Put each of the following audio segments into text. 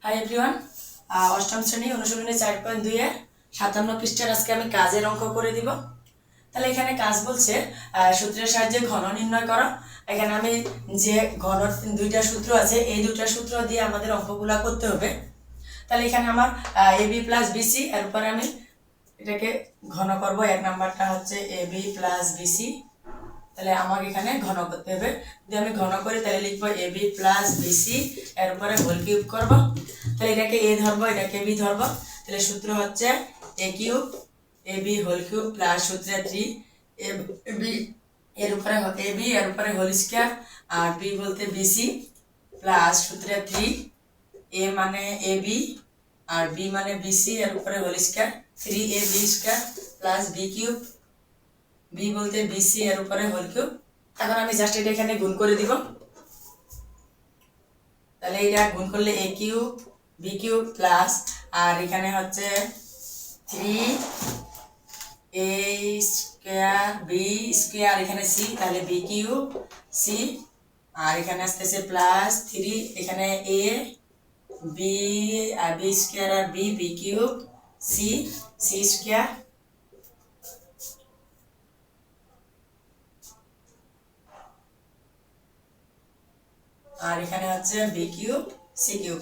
Hi everyone, অষ্টম শ্রেণী অনুশীলনী 4.2 এর 57 পৃষ্ঠার আজকে আমি কাজের অঙ্ক করে দিব। তাহলে এখানে কাজ বলছে সূত্রের সাহায্যে ঘন নির্ণয় করো। এখানে আমি যে ঘনর দুইটা সূত্র আছে এই দুইটা সূত্র দিয়ে আমাদের অঙ্কগুলা করতে হবে। তাহলে এখানে আমার এবি প্লাস বিসি, এরপরে আমি এটাকে ঘন করব। এক নাম্বারটা হচ্ছে এবি প্লাস বিসি। তাহলে আমাকে এখানে ঘন করতে হবে। যদি আমি ঘন করি তাহলে লিখবো এবি প্লাস বিসি, এর উপরে হোল কিউব করব। তাহলে এটাকে এ ধরবো, এটাকে বি ধরবো। তাহলে সূত্র হচ্ছে A cube AB whole cube plus সূত্রে 3 এবি এর উপরে এবি এর উপরে হোল স্কয়ার আর বি বলতে বিসি প্লাস সূত্রে 3 এ মানে এবি আর বি মানে বিসি এর উপরে whole square 3ab square plus B cube B বলতে বিসি এর উপরে হোল কিউব। এখন আমি জাস্ট এটা এখানে গুণ করে দিব। তাহলে এটা গুণ করলে A cube B cube plus আর এখানে হচ্ছে 3a স্কয়ার বি স্কয়ার এখানে সি, তাহলে বি কিউব সি আর এখানে আসতেছে প্লাস 3 এখানে এ বি আর বি স্কয়ার আর B B cube C C square আর এখানে হচ্ছে বি কিউব সি কিউব।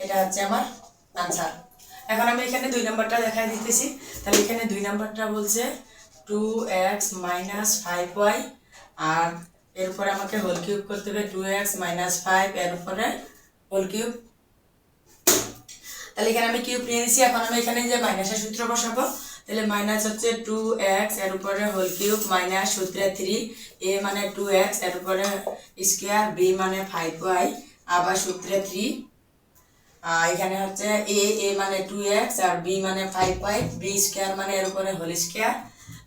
এটা হচ্ছে আমার আনসার। এখন আমি এখানে 2 নাম্বারটা দেখাই দিতেছি। তাহলে এখানে 2 নাম্বারটা বলছে 2x - 5y আর এর উপরে আমাকে হোল কিউব করতে হবে 2x - 5 এর উপরে হোল কিউব। তাহলে এখানে আমি কিউব নিয়ে নিয়েছি। এখন আমি এখানে যে মাইনাসের সূত্র বসাবো। তাহলে মাইনাস হচ্ছে 2x এর উপরে হোল কিউব মাইনাস সূত্রে 3 a মানে 2x এর উপরে স্কয়ার b মানে 5y আবার সূত্রে 3 এখানে হচ্ছে a মানে 2x আর b মানে 5y b স্কয়ার মানে এর উপরে whole square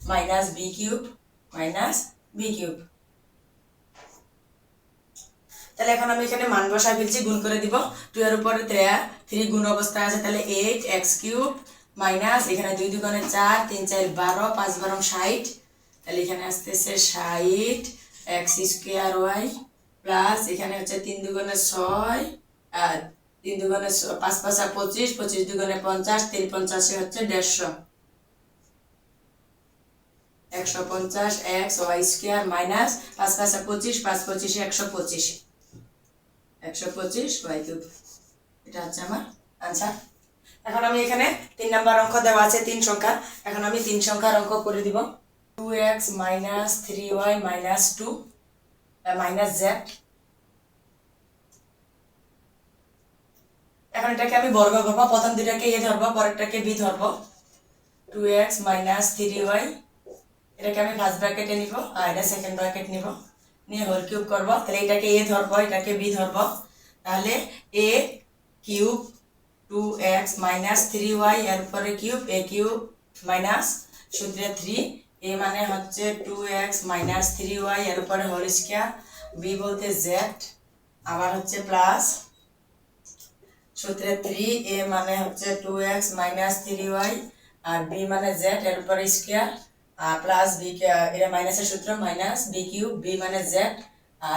minus b cube minus b cube. তাহলে এখন আমি এখানে মান বসাই ফেলছি, গুণ করে দিব। 2 এর উপরে 3 গুণ অবস্থায় আছে, তাহলে 8x কিউব মাইনাস এখানে 2 দুগুণে 4 3 4 12 5 12 60, তাহলে এখানে আসতেছে 60 x স্কয়ার y প্লাস এখানে হচ্ছে 3 দুগুণে 6 3 দুগুণে 5 5 25 25 দুগুণে 50 3 50 হচ্ছে 150 150 x y square minus 5 5 25 5 25 125 125 y cube. এটা হচ্ছে আমার आंसर। এখন আমি এখানে 3 নাম্বার অঙ্ক দেওয়া আছে 3 সংখ্যা। এখন আমি 3 সংখ্যার অঙ্ক করে দিব। 2x - 3y - 2 - z। এখন এটাকে আমি বর্গ করব। প্রথম দুটাকে a ধরব, পরেরটাকে b ধরব। 2x - 3y এটাকে আমি ফার্স্ট ব্র্যাকেটে নিব আর এটা সেকেন্ড ব্র্যাকেট নিব, নিয়ে হোল কিউব করব। তাহলে এটাকে a ধরব, এটাকে b ধরব। তাহলে a কিউব 2x - 3y এর উপরে কিউব a কিউব মাইনাস সূত্রে 3 a মানে হচ্ছে 2x - 3y এর উপরে হোল স্কয়ার b বলতে z আবার হচ্ছে প্লাস সূত্রে 3 a মানে হচ্ছে 2x - 3y আর b মানে z এর উপরে স্কয়ার প্লাস b এটা মাইনাসের সূত্র মাইনাস b কিউব b মানে z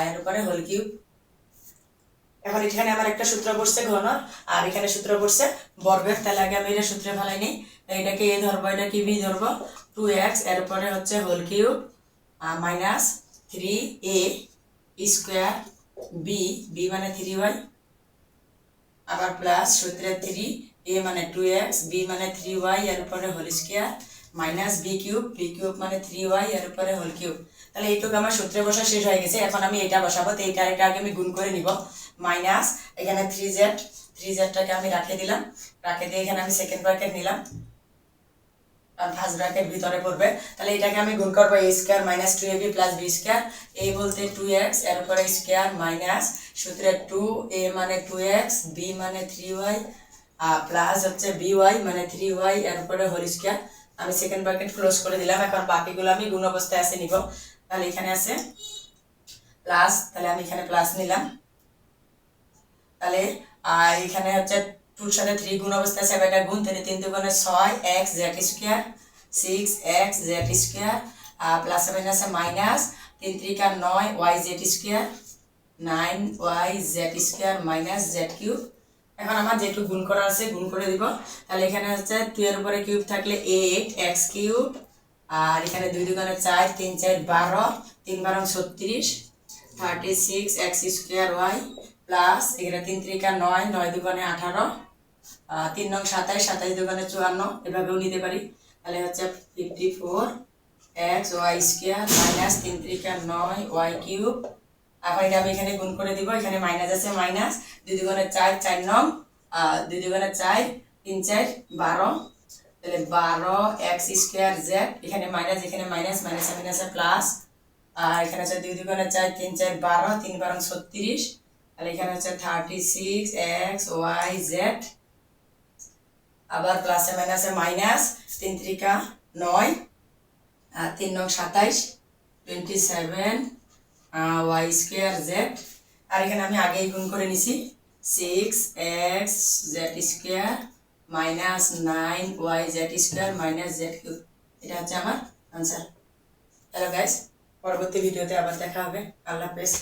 এর উপরে হোল কিউব। এখন এখানে আমার একটা সূত্র পড়ছে ঘন আর এখানে সূত্র পড়ছে বর্গের। তাহলে আগে আমি এটা সূত্রে ফেলাই নিই। এটাকে a ধরবো, এটাকে b ধরবো। 2x এর উপরে হচ্ছে whole cube minus 3a square b b মানে 3y আবার প্লাস সূত্রে 3 a মানে 2x b মানে 3y এর উপরে whole square minus b cube মানে 3y এর উপরে হোল কিউব। তাহলে এইটুকু আমার সূত্রে বসা শেষ হয়ে গেছে। এখন আমি এটা বসাবো। তো এটা আগে আমি গুণ করে নিব। মাইনাস এখানে 3z টাকে আমি রাখে দিলাম, রাখে দিয়ে এখানে আমি সেকেন্ড ব্র্যাকেট নিলাম আর ফার্স্ট ব্র্যাকেট ভিতরে পড়বে। তাহলে এটাকে আমি গুণ করব a square minus 2ab plus b square. a বলতে 2x এর উপরে স্কয়ার মাইনাস সূত্রে 2a মানে 2x b মানে 3y প্লাস হচ্ছে by মানে 3y এর উপরে হোল স্কয়ার। আমি সেকেন্ড ব্র্যাকেট ক্লোজ করে দিলাম। এখন বাকিগুলো আমি গুণ অবস্থায় আছে নিব। তাহলে এখানে আছে প্লাস, তাহলে আমি এখানে প্লাস নিলাম। তাহলে এখানে হচ্ছে 2 সাথে 3 গুণ অবস্থায় আছে, এটা গুণ। তাহলে 3 দুগুণে 6 x z square 6x z square plus মাইনাসে minus 3 3 9 y z square 9y z square minus z cube. এখন আমার যেটুকু গুণ করা আছে গুণ করে দিব। তাহলে এখানে হচ্ছে 2 এর উপরে কিউব থাকলে 8x কিউব, আর এখানে 2 দুগুণে 4, 3 4 12, 3 12 36, 36x স্কয়ার y প্লাস এখানে 3 3 9, 9 দুগুণে 18, 3 9 27, 27 দুগুণে 54, এভাবেও নিতে পারি। তাহলে হচ্ছে 54x y square minus 3 3 9 y cube. এখন এটা আমি এখানে গুণ করে দিব, এখানে মাইনাস আছে মাইনাস, 2 দুগুণে 4, 4 9, 2 দুগুণে 4, 3 4 12, তাহলে 12x স্কয়ার z, এখানে মাইনাস এখানে মাইনাস, মাইনাসে মাইনাসে প্লাস, আর এখানে হচ্ছে 2 দুগুণে 4, 3 4 12, 3 12 36, তাহলে এখানে হচ্ছে 36x y z, আবার প্লাসে মাইনাসে মাইনাস, 3 3 9, 3 9 27, 27 y স্কয়ার z, আর এখানে আমি আগেই গুণ করে নিছি 6x z square minus 9y z square minus z cube. এটা হচ্ছে আমার আনসার। হ্যালো গাইস, পরবর্তী ভিডিওতে আবার দেখা হবে। আল্লাহ হাফেজ।